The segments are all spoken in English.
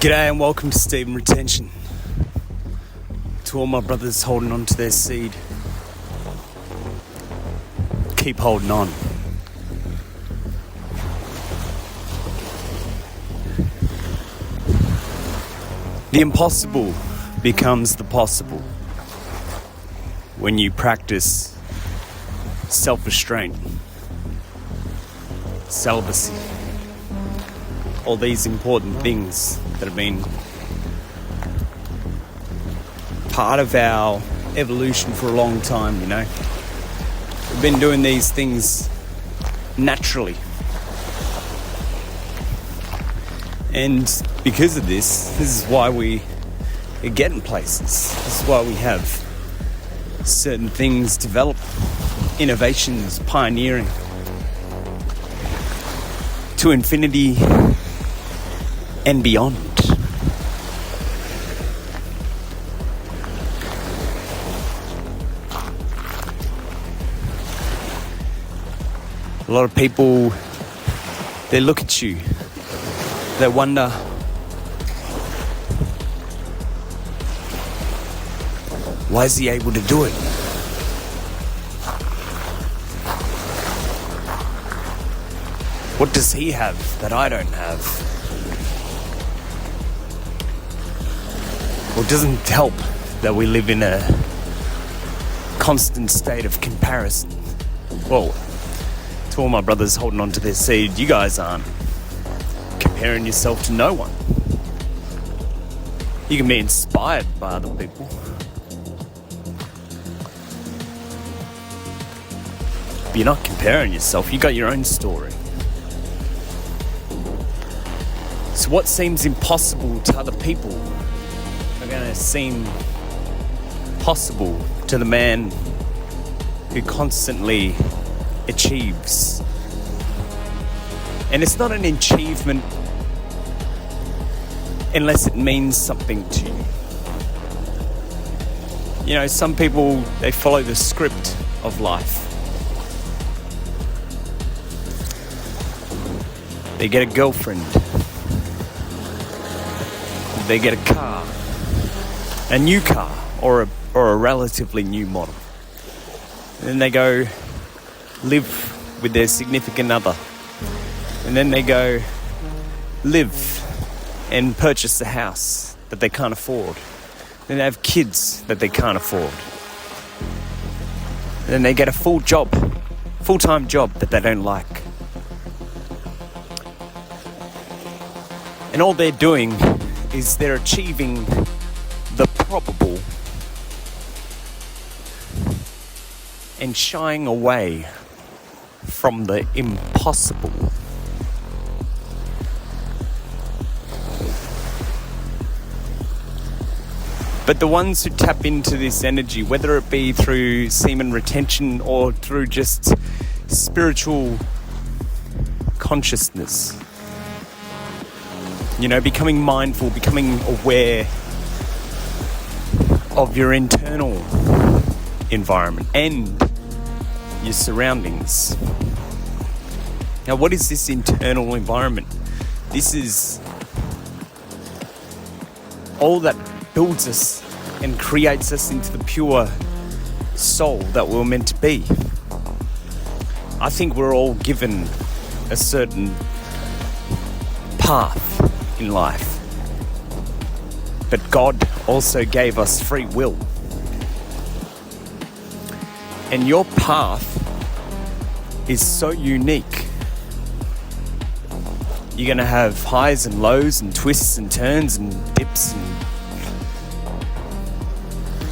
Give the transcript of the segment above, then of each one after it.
G'day and welcome to Semen Retention. To all my brothers holding on to their seed, keep holding on. The impossible becomes the possible when you practice self-restraint, celibacy, all these important things that have been part of our evolution for a long time, you know. We've been doing these things naturally. And because of this is why we are getting places. This is why we have certain things develop, innovations, pioneering to infinity and beyond. A lot of people, they look at you, they wonder, why is he able to do it? What does he have that I don't have? Well, it doesn't help that we live in a constant state of comparison. Well, to all my brothers holding on to their seed, you guys aren't comparing yourself to no one. You can be inspired by other people. But you're not comparing yourself, you got your own story. So what seems impossible to other people are going to seem possible to the man who constantly achieves. And it's not an achievement unless it means something to you. You know, some people, they follow the script of life. They get a girlfriend. They get a car. A new car or a relatively new model. And then they go live with their significant other. And then they go live and purchase a house that they can't afford. Then they have kids that they can't afford. And then they get a full-time job that they don't like. And all they're doing is they're achieving the probable and shying away from the impossible. But the ones who tap into this energy, whether it be through semen retention or through just spiritual consciousness, you know, becoming mindful, becoming aware of your internal environment and your surroundings. Now, what is this internal environment? This is all that builds us and creates us into the pure soul that we're meant to be. I think we're all given a certain path in life, but God also gave us free will. And your path is so unique. You're going to have highs and lows and twists and turns and dips and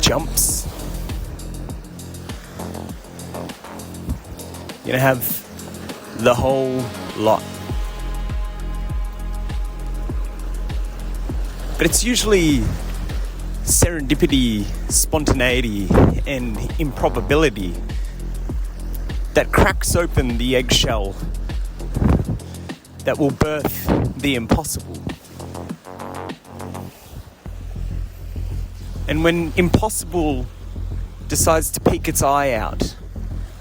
jumps. You're going to have the whole lot. But it's usually serendipity, spontaneity, and improbability that cracks open the eggshell that will birth the impossible. And when impossible decides to peek its eye out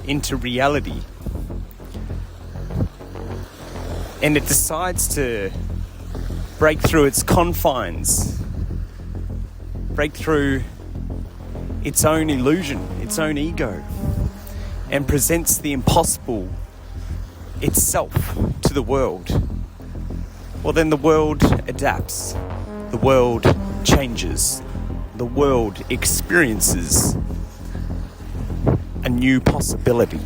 into reality, and it decides to break through its confines, break through its own illusion, its own ego, and presents the impossible itself to the world, well then the world adapts, the world changes, the world experiences a new possibility.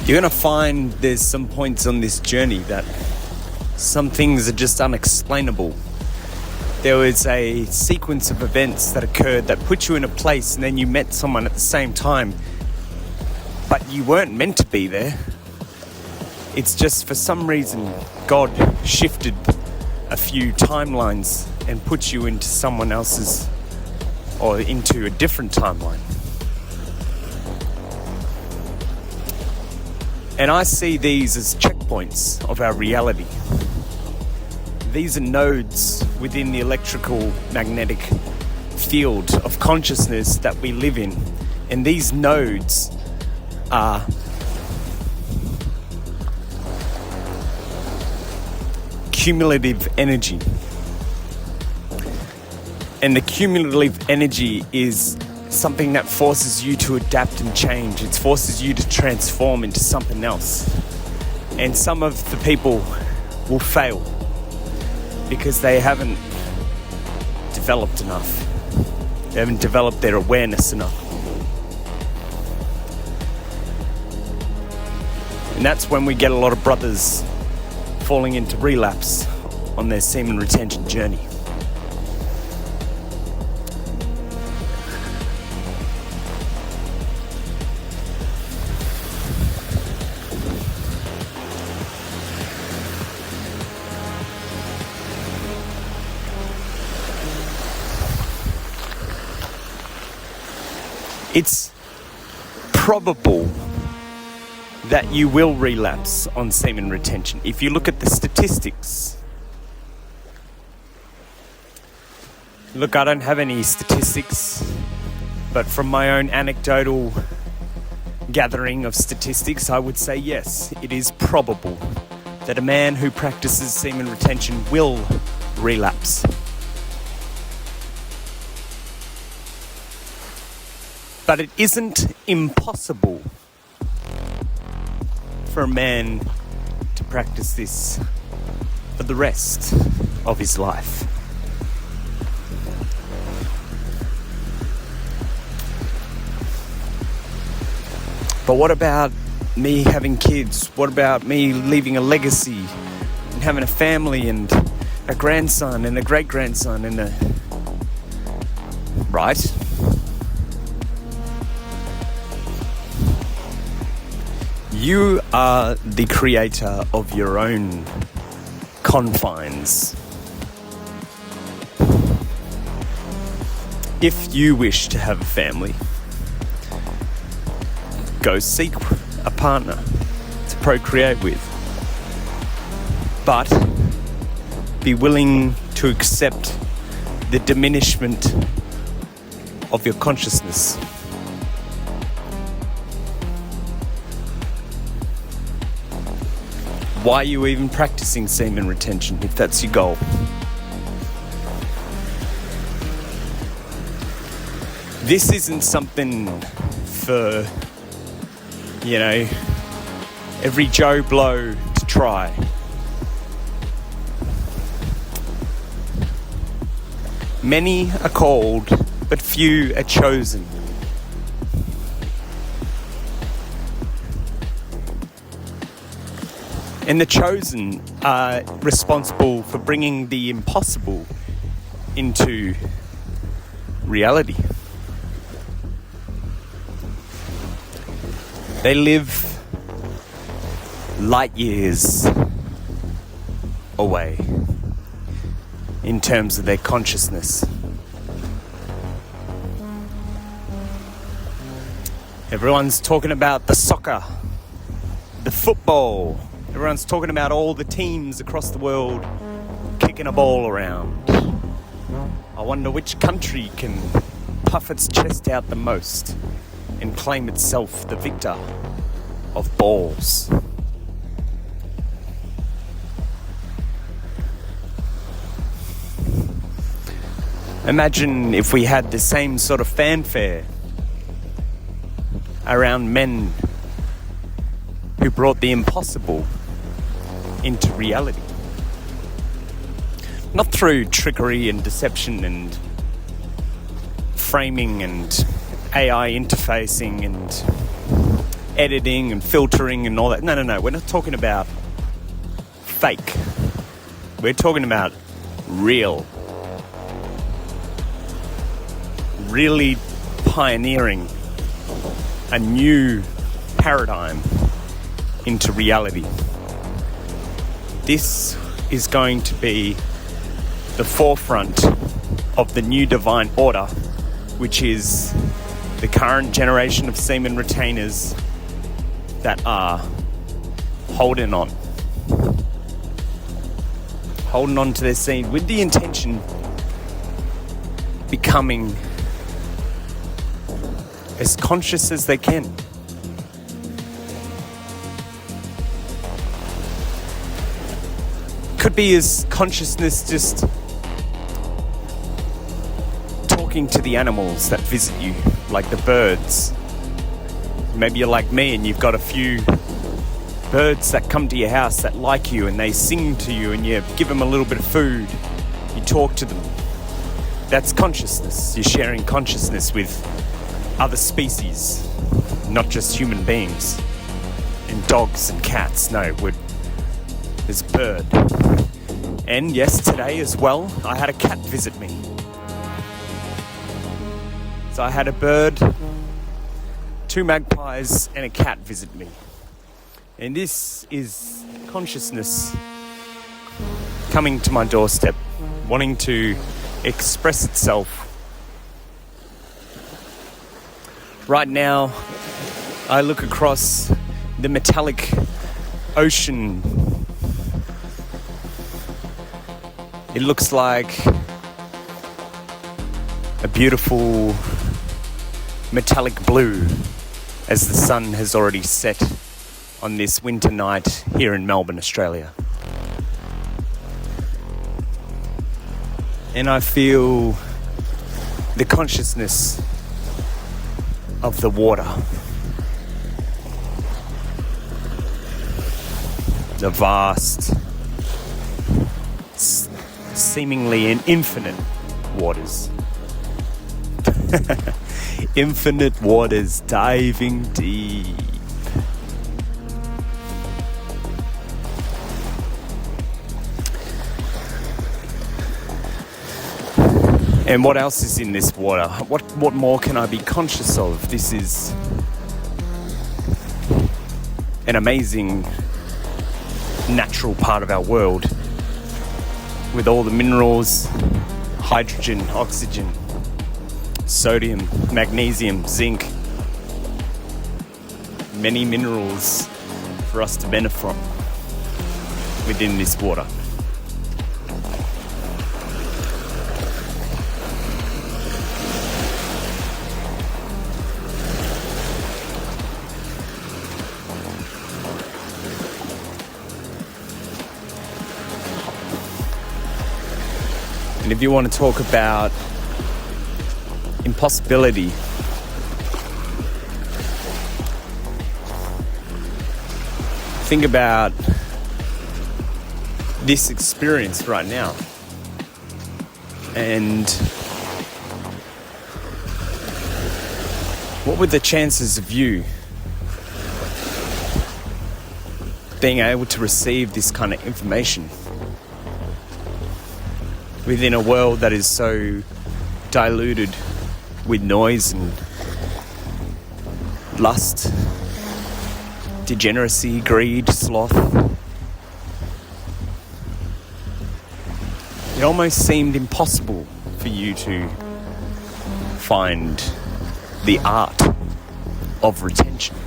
You're going to find there's some points on this journey that some things are just unexplainable. There was a sequence of events that occurred that put you in a place, and then you met someone at the same time, but you weren't meant to be there. It's just for some reason God shifted a few timelines and put you into someone else's, or into a different timeline. And I see these as checkpoints of our reality. These are nodes within the electrical magnetic field of consciousness that we live in. And these nodes are cumulative energy. And the cumulative energy is something that forces you to adapt and change. It forces you to transform into something else. And some of the people will fail because they haven't developed enough. They haven't developed their awareness enough. And that's when we get a lot of brothers falling into relapse on their semen retention journey. It's probable that you will relapse on semen retention. If you look at the statistics, look, I don't have any statistics, but from my own anecdotal gathering of statistics, I would say yes, it is probable that a man who practices semen retention will relapse. But it isn't impossible for a man to practice this for the rest of his life. But what about me having kids? What about me leaving a legacy and having a family and a grandson and a great-grandson and a... Right? You are the creator of your own confines. If you wish to have a family, go seek a partner to procreate with. But be willing to accept the diminishment of your consciousness. Why are you even practicing semen retention if that's your goal? This isn't something for, every Joe Blow to try. Many are called, but few are chosen. And the chosen are responsible for bringing the impossible into reality. They live light years away in terms of their consciousness. Everyone's talking about the soccer the football. Everyone's talking about all the teams across the world kicking a ball around. I wonder which country can puff its chest out the most and claim itself the victor of balls. Imagine if we had the same sort of fanfare around men who brought the impossible into reality. Not through trickery and deception and framing and AI interfacing and editing and filtering and all that. No. We're not talking about fake. We're talking about real. Really pioneering a new paradigm into reality. This is going to be the forefront of the new divine order, which is the current generation of semen retainers that are holding on to their seed with the intention of becoming as conscious as they can. Could be as consciousness just talking to the animals that visit you, like the birds. Maybe you're like me and you've got a few birds that come to your house that like you and they sing to you and you give them a little bit of food. You talk to them. That's consciousness. You're sharing consciousness with other species, not just human beings and dogs and cats. No, there's a bird. And yes, today as well, I had a cat visit me. So I had a bird, 2 magpies and a cat visit me. And this is consciousness coming to my doorstep, wanting to express itself. Right now, I look across the metallic ocean. It looks like a beautiful metallic blue as the sun has already set on this winter night here in Melbourne, Australia. And I feel the consciousness of the water. The vast, seemingly infinite waters. Infinite waters diving deep. And what else is in this water? What more can I be conscious of? This is an amazing natural part of our world with all the minerals, hydrogen, oxygen, sodium, magnesium, zinc, many minerals for us to benefit from within this water. And if you want to talk about impossibility, think about this experience right now. And what were the chances of you being able to receive this kind of information within a world that is so diluted with noise and lust, degeneracy, greed, sloth? It almost seemed impossible for you to find the art of retention.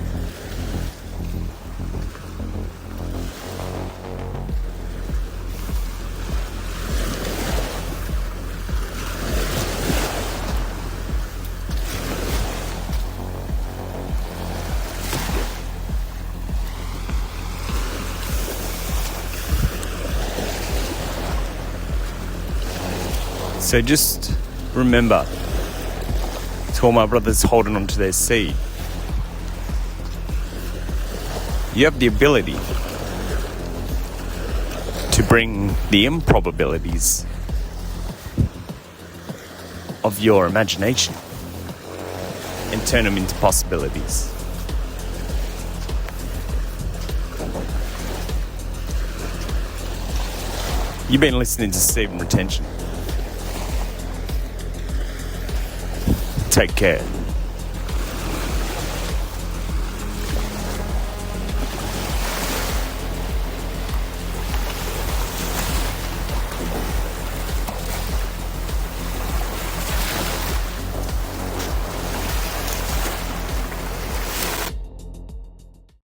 So just remember, to all my brothers holding on to their seed, you have the ability to bring the improbabilities of your imagination and turn them into possibilities. You've been listening to Semen Retention. Take care.